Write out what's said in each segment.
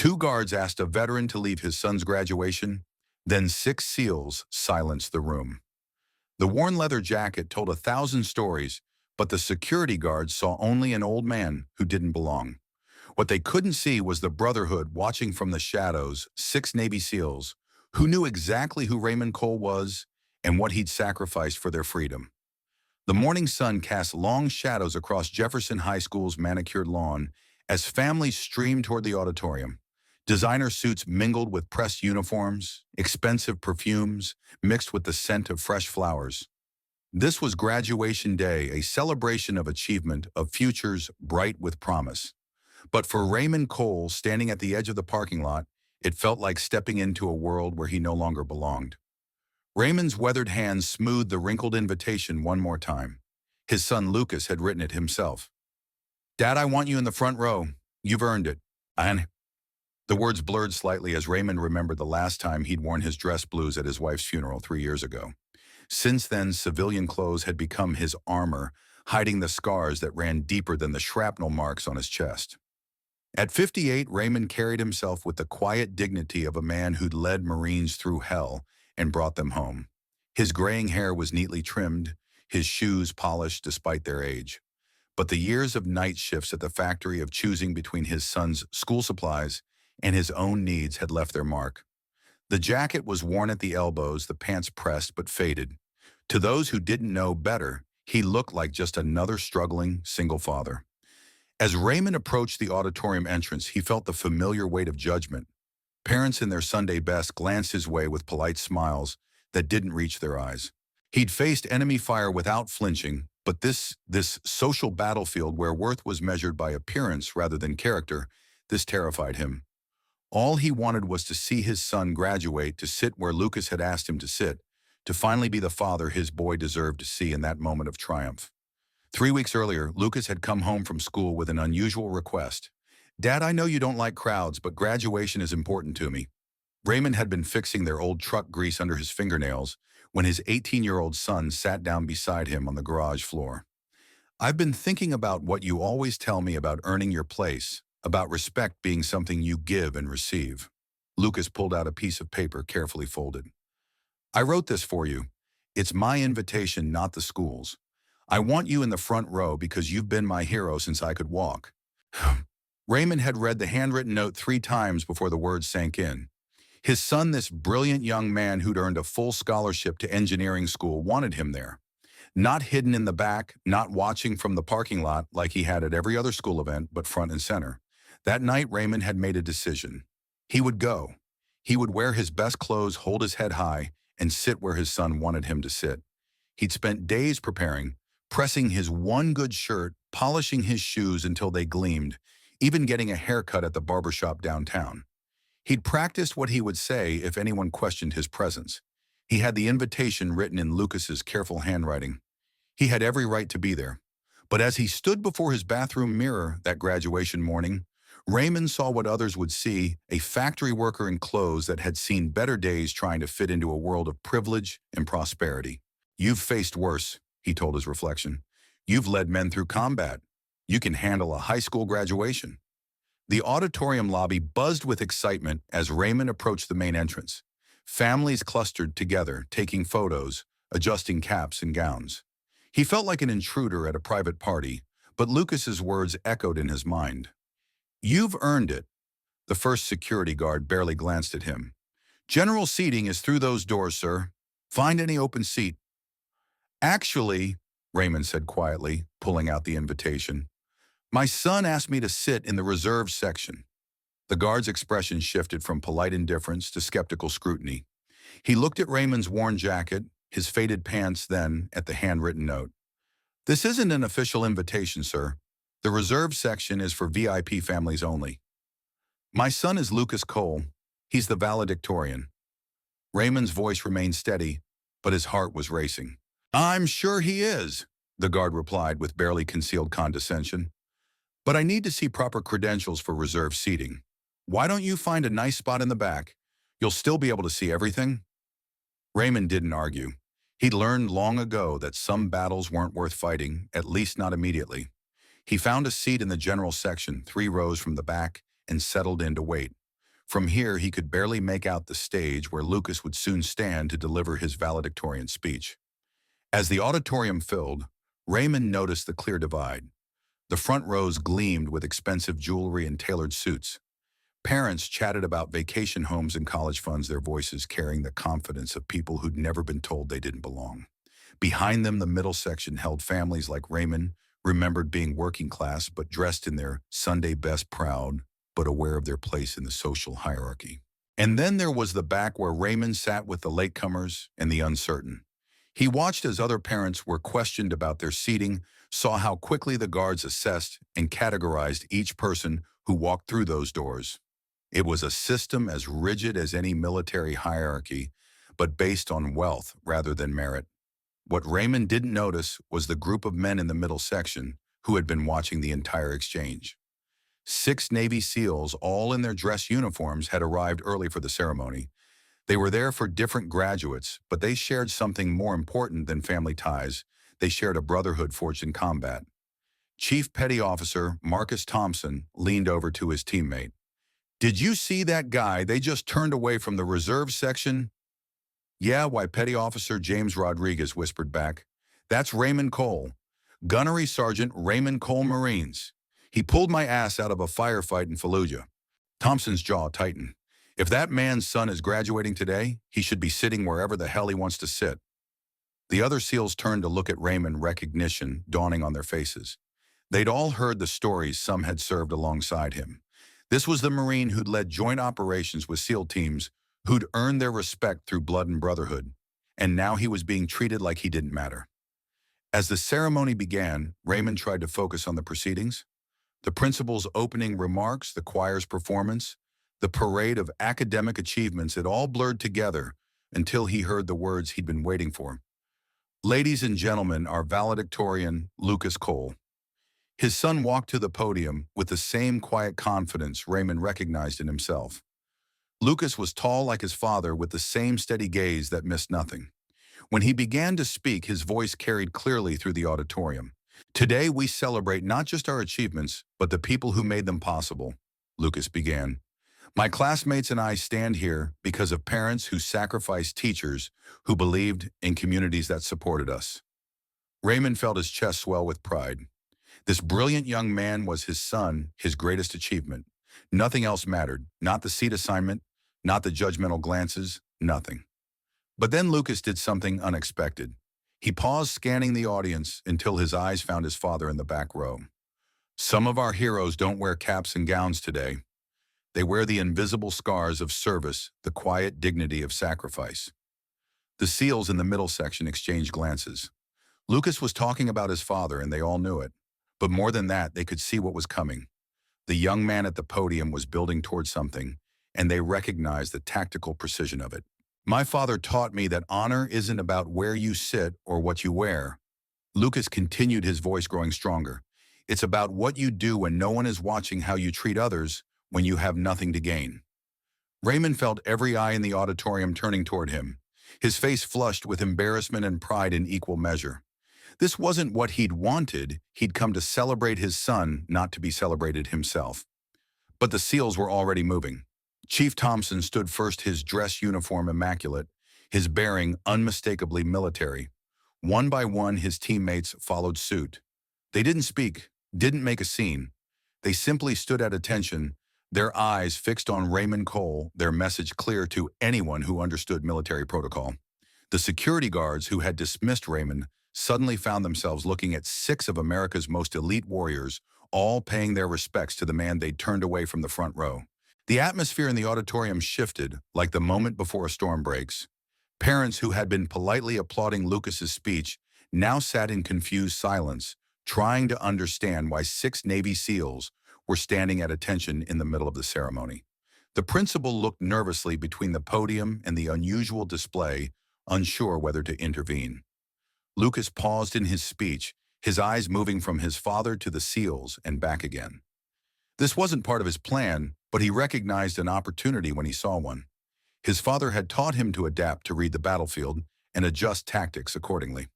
Two guards asked a veteran to leave his son's graduation, then 6 SEALs silenced the room. The worn leather jacket told 1,000 stories, but the security guards saw only an old man who didn't belong. What they couldn't see was the Brotherhood watching from the shadows, 6 Navy SEALs, who knew exactly who Raymond Cole was and what he'd sacrificed for their freedom. The morning sun cast long shadows across Jefferson High School's manicured lawn as families streamed toward the auditorium. Designer suits mingled with pressed uniforms, expensive perfumes mixed with the scent of fresh flowers. This was graduation day, a celebration of achievement, of futures bright with promise. But for Raymond Cole, standing at the edge of the parking lot, it felt like stepping into a world where he no longer belonged. Raymond's weathered hands smoothed the wrinkled invitation one more time. His son Lucas had written it himself. "Dad, I want you in the front row. You've earned it." And the words blurred slightly as Raymond remembered the last time he'd worn his dress blues at his wife's funeral 3 years ago. Since then, civilian clothes had become his armor, hiding the scars that ran deeper than the shrapnel marks on his chest. At 58, Raymond carried himself with the quiet dignity of a man who'd led Marines through hell and brought them home. His graying hair was neatly trimmed, his shoes polished despite their age. But the years of night shifts at the factory of choosing between his son's school supplies and his own needs had left their mark. The jacket was worn at the elbows, the pants pressed but faded. To those who didn't know better, he looked like just another struggling single father. As Raymond approached the auditorium entrance, he felt the familiar weight of judgment. Parents in their Sunday best glanced his way with polite smiles that didn't reach their eyes. He'd faced enemy fire without flinching, but this social battlefield where worth was measured by appearance rather than character, this terrified him. All he wanted was to see his son graduate, to sit where Lucas had asked him to sit, to finally be the father his boy deserved to see in that moment of triumph. 3 weeks earlier, Lucas had come home from school with an unusual request. "Dad, I know you don't like crowds, but graduation is important to me." Raymond had been fixing their old truck grease under his fingernails when his 18-year-old son sat down beside him on the garage floor. "I've been thinking about what you always tell me about earning your place, about respect being something you give and receive." Lucas pulled out a piece of paper carefully folded. "I wrote this for you. It's my invitation, not the school's. I want you in the front row because you've been my hero since I could walk." Raymond had read the handwritten note 3 times before the words sank in. His son, this brilliant young man who'd earned a full scholarship to engineering school, wanted him there. Not hidden in the back, not watching from the parking lot like he had at every other school event, but front and center. That night, Raymond had made a decision. He would go. He would wear his best clothes, hold his head high, and sit where his son wanted him to sit. He'd spent days preparing, pressing his one good shirt, polishing his shoes until they gleamed, even getting a haircut at the barbershop downtown. He'd practiced what he would say if anyone questioned his presence. He had the invitation written in Lucas's careful handwriting. He had every right to be there. But as he stood before his bathroom mirror that graduation morning, Raymond saw what others would see, a factory worker in clothes that had seen better days trying to fit into a world of privilege and prosperity. "You've faced worse," he told his reflection. "You've led men through combat. You can handle a high school graduation." The auditorium lobby buzzed with excitement as Raymond approached the main entrance. Families clustered together, taking photos, adjusting caps and gowns. He felt like an intruder at a private party, but Lucas's words echoed in his mind. "You've earned it." The first security guard barely glanced at him. "General seating is through those doors, sir. Find any open seat." "Actually," Raymond said quietly, pulling out the invitation, "my son asked me to sit in the reserve section." The guard's expression shifted from polite indifference to skeptical scrutiny. He looked at Raymond's worn jacket, his faded pants, then at the handwritten note. "This isn't an official invitation, sir. The reserve section is for VIP families only. My son is Lucas Cole. He's the valedictorian." Raymond's voice remained steady, but his heart was racing. "I'm sure he is," the guard replied with barely concealed condescension. "But I need to see proper credentials for reserve seating. Why don't you find a nice spot in the back? You'll still be able to see everything." Raymond didn't argue. He'd learned long ago that some battles weren't worth fighting, at least not immediately. He found a seat in the general section, 3 rows from the back, and settled in to wait. From here, he could barely make out the stage where Lucas would soon stand to deliver his valedictorian speech. As the auditorium filled, Raymond noticed the clear divide. The front rows gleamed with expensive jewelry and tailored suits. Parents chatted about vacation homes and college funds, their voices carrying the confidence of people who'd never been told they didn't belong. Behind them, the middle section held families like Raymond, remembered being working class but dressed in their Sunday best, proud but aware of their place in the social hierarchy. And then there was the back where Raymond sat with the latecomers and the uncertain. He watched as other parents were questioned about their seating, saw how quickly the guards assessed and categorized each person who walked through those doors. It was a system as rigid as any military hierarchy, but based on wealth rather than merit. What Raymond didn't notice was the group of men in the middle section who had been watching the entire exchange. 6 Navy SEALs, all in their dress uniforms, had arrived early for the ceremony. They were there for different graduates, but they shared something more important than family ties. They shared a brotherhood forged in combat. Chief Petty Officer Marcus Thompson leaned over to his teammate. "Did you see that guy they just turned away from the reserve section?" "Yeah," why Petty Officer James Rodriguez whispered back. "That's Raymond Cole, Gunnery Sergeant Raymond Cole, Marines. He pulled my ass out of a firefight in Fallujah." Thompson's jaw tightened. If that man's son is graduating today, he should be sitting wherever the hell he wants to sit. The other SEALs turned to look at Raymond, recognition dawning on their faces. They'd all heard the stories, some had served alongside him. This was the Marine who'd led joint operations with SEAL teams, who'd earned their respect through blood and brotherhood, and now he was being treated like he didn't matter. As the ceremony began, Raymond tried to focus on the proceedings. The principal's opening remarks, the choir's performance, the parade of academic achievements, it all blurred together until he heard the words he'd been waiting for. "Ladies and gentlemen, our valedictorian, Lucas Cole." His son walked to the podium with the same quiet confidence Raymond recognized in himself. Lucas was tall like his father, with the same steady gaze that missed nothing. When he began to speak, his voice carried clearly through the auditorium. "Today we celebrate not just our achievements, but the people who made them possible," Lucas began. "My classmates and I stand here because of parents who sacrificed, teachers who believed, in communities that supported us." Raymond felt his chest swell with pride. This brilliant young man was his son, his greatest achievement. Nothing else mattered, not the seat assignment, not the judgmental glances, nothing. But then Lucas did something unexpected. He paused, scanning the audience until his eyes found his father in the back row. "Some of our heroes don't wear caps and gowns today. They wear the invisible scars of service, the quiet dignity of sacrifice." The SEALs in the middle section exchanged glances. Lucas was talking about his father, and they all knew it. But more than that, they could see what was coming. The young man at the podium was building towards something, and they recognized the tactical precision of it. "My father taught me that honor isn't about where you sit or what you wear." Lucas continued, his voice growing stronger. "It's about what you do when no one is watching, how you treat others when you have nothing to gain." Raymond felt every eye in the auditorium turning toward him. His face flushed with embarrassment and pride in equal measure. This wasn't what he'd wanted. He'd come to celebrate his son, not to be celebrated himself. But the SEALs were already moving. Chief Thompson stood first, his dress uniform immaculate, his bearing unmistakably military. One by one, his teammates followed suit. They didn't speak, didn't make a scene. They simply stood at attention, their eyes fixed on Raymond Cole, their message clear to anyone who understood military protocol. The security guards who had dismissed Raymond suddenly found themselves looking at 6 of America's most elite warriors, all paying their respects to the man they'd turned away from the front row. The atmosphere in the auditorium shifted like the moment before a storm breaks. Parents who had been politely applauding Lucas's speech now sat in confused silence, trying to understand why 6 Navy SEALs were standing at attention in the middle of the ceremony. The principal looked nervously between the podium and the unusual display, unsure whether to intervene. Lucas paused in his speech, his eyes moving from his father to the SEALs and back again. This wasn't part of his plan, but he recognized an opportunity when he saw one. His father had taught him to adapt, to read the battlefield, and adjust tactics accordingly.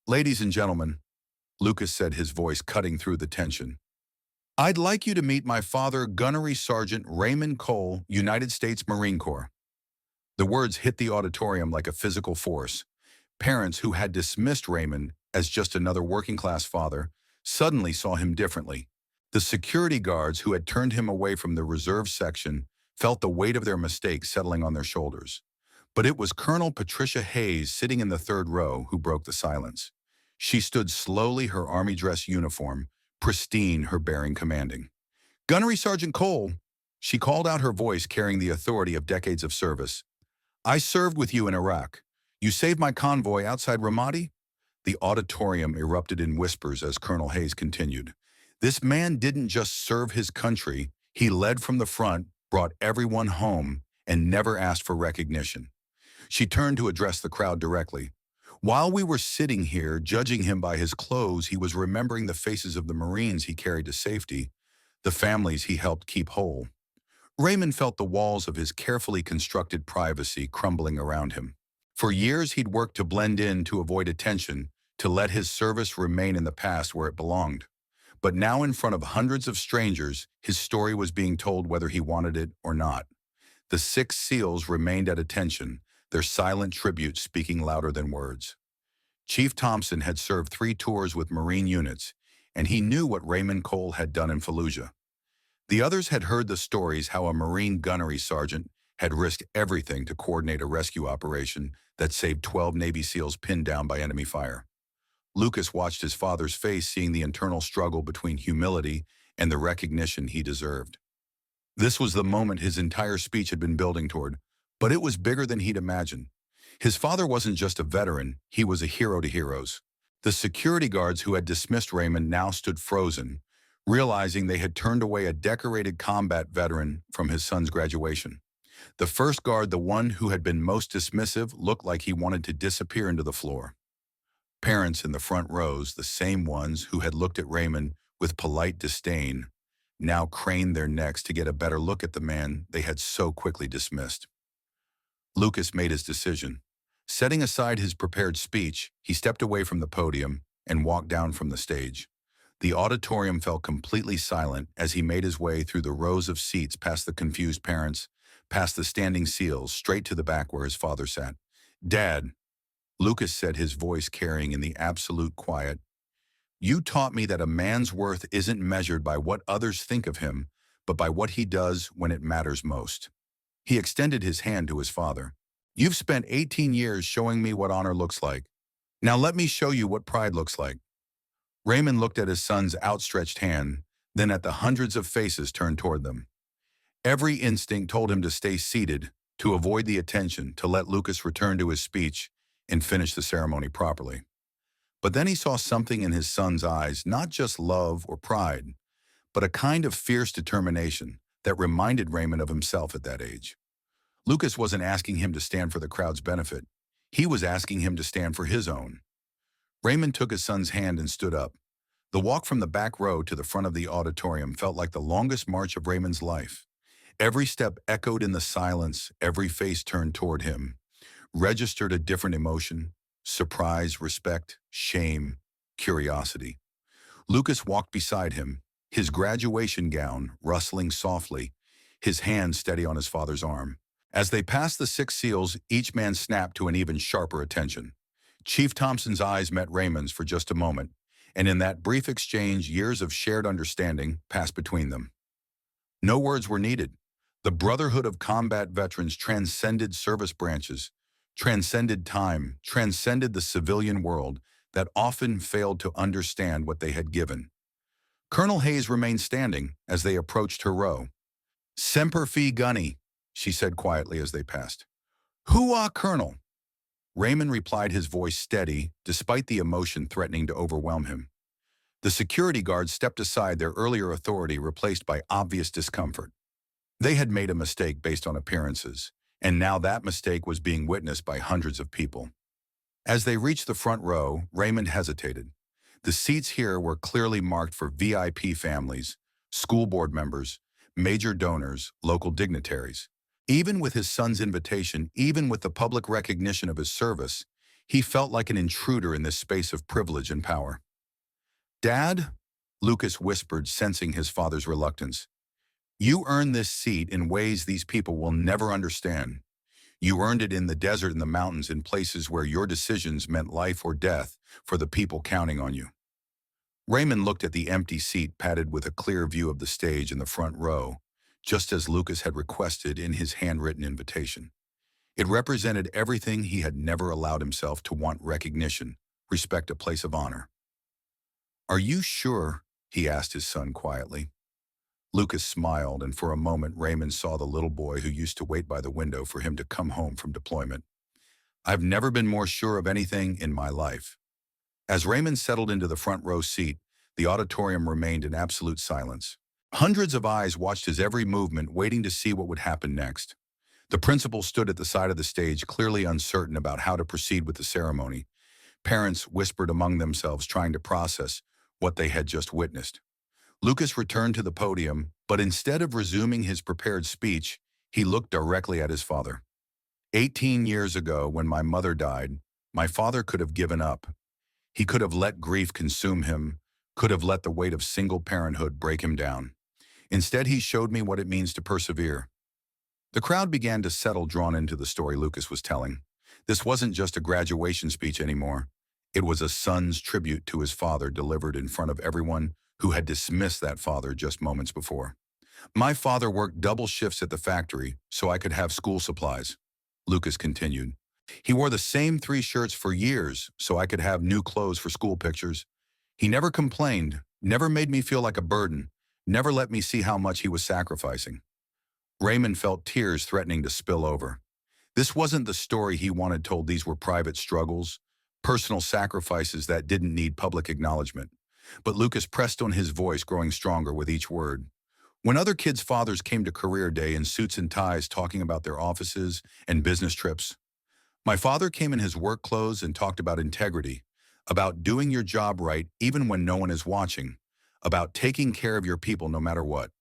"Ladies and gentlemen," Lucas said, his voice cutting through the tension, I'd like you to meet my father, Gunnery Sergeant Raymond Cole, United States Marine Corps. The words hit the auditorium like a physical force. Parents who had dismissed Raymond as just another working-class father suddenly saw him differently. The security guards who had turned him away from the reserve section felt the weight of their mistake settling on their shoulders. But it was Colonel Patricia Hayes sitting in the third row who broke the silence. She stood slowly, her army dress uniform, pristine, her bearing commanding. Gunnery Sergeant Cole, she called out, her voice carrying the authority of decades of service. I served with you in Iraq. You saved my convoy outside Ramadi? The auditorium erupted in whispers as Colonel Hayes continued. This man didn't just serve his country, he led from the front, brought everyone home, and never asked for recognition. She turned to address the crowd directly. While we were sitting here, judging him by his clothes, he was remembering the faces of the Marines he carried to safety, the families he helped keep whole. Raymond felt the walls of his carefully constructed privacy crumbling around him. For years, he'd worked to blend in, to avoid attention, to let his service remain in the past where it belonged. But now, in front of hundreds of strangers, his story was being told whether he wanted it or not. The 6 SEALs remained at attention, their silent tribute speaking louder than words. Chief Thompson had served 3 tours with Marine units, and he knew what Raymond Cole had done in Fallujah. The others had heard the stories how a Marine gunnery sergeant had risked everything to coordinate a rescue operation that saved 12 Navy SEALs pinned down by enemy fire. Lucas watched his father's face, seeing the internal struggle between humility and the recognition he deserved. This was the moment his entire speech had been building toward, but it was bigger than he'd imagined. His father wasn't just a veteran, he was a hero to heroes. The security guards who had dismissed Raymond now stood frozen, realizing they had turned away a decorated combat veteran from his son's graduation. The first guard, the one who had been most dismissive, looked like he wanted to disappear into the floor. Parents in the front rows, the same ones who had looked at Raymond with polite disdain, now craned their necks to get a better look at the man they had so quickly dismissed. Lucas made his decision. Setting aside his prepared speech, he stepped away from the podium and walked down from the stage. The auditorium fell completely silent as he made his way through the rows of seats, past the confused parents, past the standing SEALs, straight to the back where his father sat. "Dad," Lucas said, his voice carrying in the absolute quiet, "you taught me that a man's worth isn't measured by what others think of him, but by what he does when it matters most." He extended his hand to his father. "You've spent 18 years showing me what honor looks like. Now let me show you what pride looks like." Raymond looked at his son's outstretched hand, then at the hundreds of faces turned toward them. Every instinct told him to stay seated, to avoid the attention, to let Lucas return to his speech and finish the ceremony properly. But then he saw something in his son's eyes, not just love or pride, but a kind of fierce determination that reminded Raymond of himself at that age. Lucas wasn't asking him to stand for the crowd's benefit. He was asking him to stand for his own. Raymond took his son's hand and stood up. The walk from the back row to the front of the auditorium felt like the longest march of Raymond's life. Every step echoed in the silence, every face turned toward him, registered a different emotion: surprise, respect, shame, curiosity. Lucas walked beside him, his graduation gown rustling softly, his hand steady on his father's arm. As they passed the 6 SEALs, each man snapped to an even sharper attention. Chief Thompson's eyes met Raymond's for just a moment, and in that brief exchange, years of shared understanding passed between them. No words were needed. The brotherhood of combat veterans transcended service branches, transcended time, transcended the civilian world that often failed to understand what they had given. Colonel Hayes remained standing as they approached her row. "Semper Fi Gunny," she said quietly as they passed. "Hoo-ah, Colonel." Raymond replied, his voice steady, despite the emotion threatening to overwhelm him. The security guards stepped aside, their earlier authority replaced by obvious discomfort. They had made a mistake based on appearances, and now that mistake was being witnessed by hundreds of people. As they reached the front row, Raymond hesitated. The seats here were clearly marked for VIP families, school board members, major donors, local dignitaries. Even with his son's invitation, even with the public recognition of his service, he felt like an intruder in this space of privilege and power. "Dad?" Lucas whispered, sensing his father's reluctance. You earned this seat in ways these people will never understand. You earned it in the desert and the mountains, in places where your decisions meant life or death for the people counting on you. Raymond looked at the empty seat padded with a clear view of the stage in the front row, just as Lucas had requested in his handwritten invitation. It represented everything he had never allowed himself to want: recognition, respect, a place of honor. Are you sure? He asked his son quietly. Lucas smiled, and for a moment Raymond saw the little boy who used to wait by the window for him to come home from deployment. I've never been more sure of anything in my life. As Raymond settled into the front row seat, the auditorium remained in absolute silence. Hundreds of eyes watched his every movement, waiting to see what would happen next. The principal stood at the side of the stage, clearly uncertain about how to proceed with the ceremony. Parents whispered among themselves, trying to process what they had just witnessed. Lucas returned to the podium, but instead of resuming his prepared speech, he looked directly at his father. 18 years ago, when my mother died, my father could have given up. He could have let grief consume him, could have let the weight of single parenthood break him down. Instead, he showed me what it means to persevere. The crowd began to settle, drawn into the story Lucas was telling. This wasn't just a graduation speech anymore. It was a son's tribute to his father, delivered in front of everyone who had dismissed that father just moments before. My father worked double shifts at the factory so I could have school supplies, Lucas continued. He wore the same 3 shirts for years so I could have new clothes for school pictures. He never complained, never made me feel like a burden, never let me see how much he was sacrificing. Raymond felt tears threatening to spill over. This wasn't the story he wanted told. These were private struggles, personal sacrifices that didn't need public acknowledgement. But Lucas pressed on, his voice growing stronger with each word. When other kids' fathers came to career day in suits and ties, talking about their offices and business trips, my father came in his work clothes and talked about integrity, about doing your job right even when no one is watching, about taking care of your people no matter what.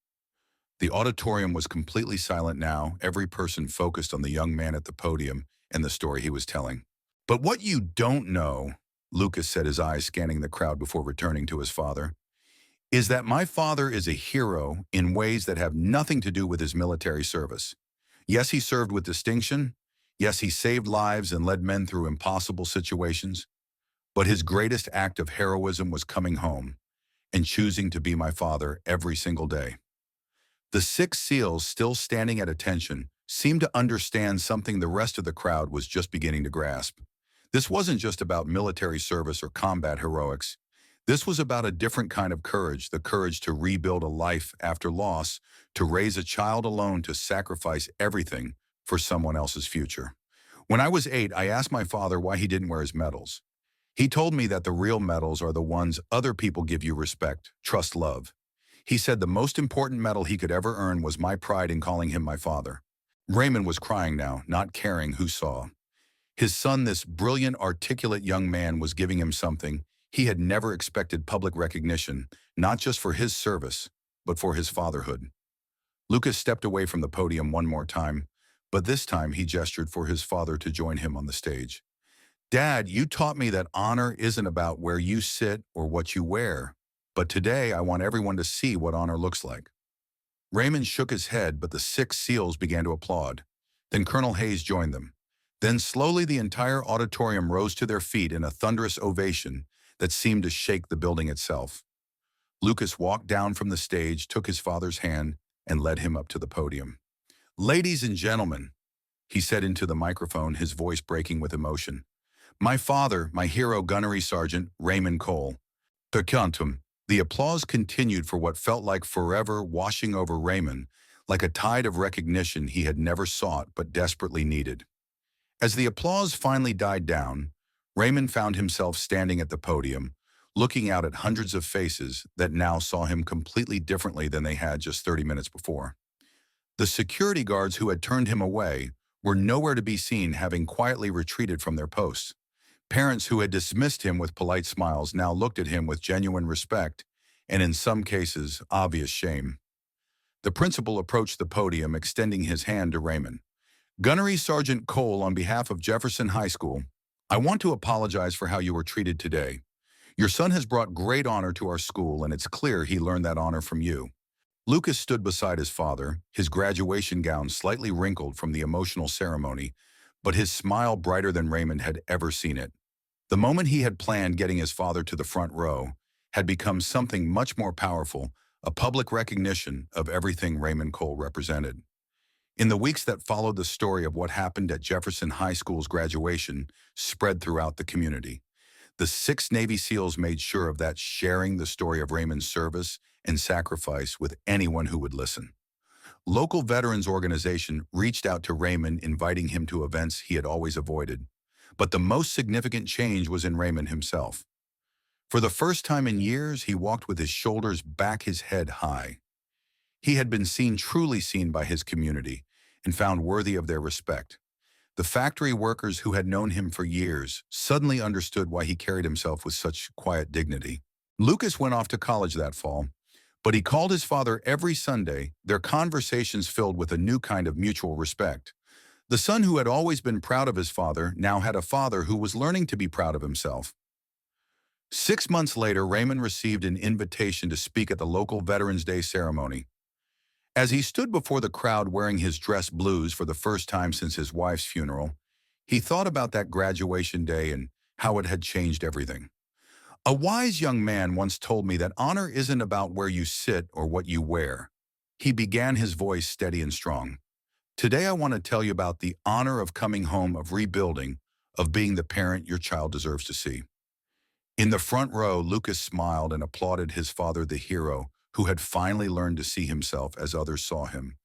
The auditorium was completely silent now, every person focused on the young man at the podium and the story he was telling. But what you don't know, Lucas said, his eyes scanning the crowd before returning to his father, is that my father is a hero in ways that have nothing to do with his military service. Yes, he served with distinction. Yes, he saved lives and led men through impossible situations. But his greatest act of heroism was coming home and choosing to be my father every single day. The 6 SEALs, still standing at attention, seemed to understand something the rest of the crowd was just beginning to grasp. This wasn't just about military service or combat heroics. This was about a different kind of courage, the courage to rebuild a life after loss, to raise a child alone, to sacrifice everything for someone else's future. When I was 8, I asked my father why he didn't wear his medals. He told me that the real medals are the ones other people give you: respect, trust, love. He said the most important medal he could ever earn was my pride in calling him my father. Raymond was crying now, not caring who saw. His son, this brilliant, articulate young man, was giving him something he had never expected: public recognition, not just for his service, but for his fatherhood. Lucas stepped away from the podium one more time, but this time he gestured for his father to join him on the stage. Dad, you taught me that honor isn't about where you sit or what you wear, but today I want everyone to see what honor looks like. Raymond shook his head, but the 6 SEALs began to applaud. Then Colonel Hayes joined them. Then slowly the entire auditorium rose to their feet in a thunderous ovation that seemed to shake the building itself. Lucas walked down from the stage, took his father's hand, and led him up to the podium. Ladies and gentlemen, he said into the microphone, his voice breaking with emotion. My father, my hero, Gunnery Sergeant Raymond Cole. Per quantum. The applause continued for what felt like forever, washing over Raymond like a tide of recognition he had never sought but desperately needed. As the applause finally died down, Raymond found himself standing at the podium, looking out at hundreds of faces that now saw him completely differently than they had just 30 minutes before. The security guards who had turned him away were nowhere to be seen, having quietly retreated from their posts. Parents who had dismissed him with polite smiles now looked at him with genuine respect and, in some cases, obvious shame. The principal approached the podium, extending his hand to Raymond. Gunnery Sergeant Cole, on behalf of Jefferson High School, I want to apologize for how you were treated today. Your son has brought great honor to our school, and it's clear he learned that honor from you. Lucas stood beside his father, his graduation gown slightly wrinkled from the emotional ceremony, but his smile brighter than Raymond had ever seen it. The moment he had planned getting his father to the front row had become something much more powerful, a public recognition of everything Raymond Cole represented. In the weeks that followed, the story of what happened at Jefferson High School's graduation spread throughout the community. The six Navy SEALs made sure of that, sharing the story of Raymond's service and sacrifice with anyone who would listen. Local veterans organization reached out to Raymond, inviting him to events he had always avoided. But the most significant change was in Raymond himself. For the first time in years, he walked with his shoulders back, his head high. He had been seen, truly seen by his community, and found worthy of their respect. The factory workers who had known him for years suddenly understood why he carried himself with such quiet dignity. Lucas went off to college that fall, but he called his father every Sunday, their conversations filled with a new kind of mutual respect. The son who had always been proud of his father now had a father who was learning to be proud of himself. 6 months later, Raymond received an invitation to speak at the local Veterans Day ceremony. As he stood before the crowd wearing his dress blues for the first time since his wife's funeral, he thought about that graduation day and how it had changed everything. A wise young man once told me that honor isn't about where you sit or what you wear. He began, his voice steady and strong. Today I want to tell you about the honor of coming home, of rebuilding, of being the parent your child deserves to see. In the front row, Lucas smiled and applauded his father, the hero who had finally learned to see himself as others saw him.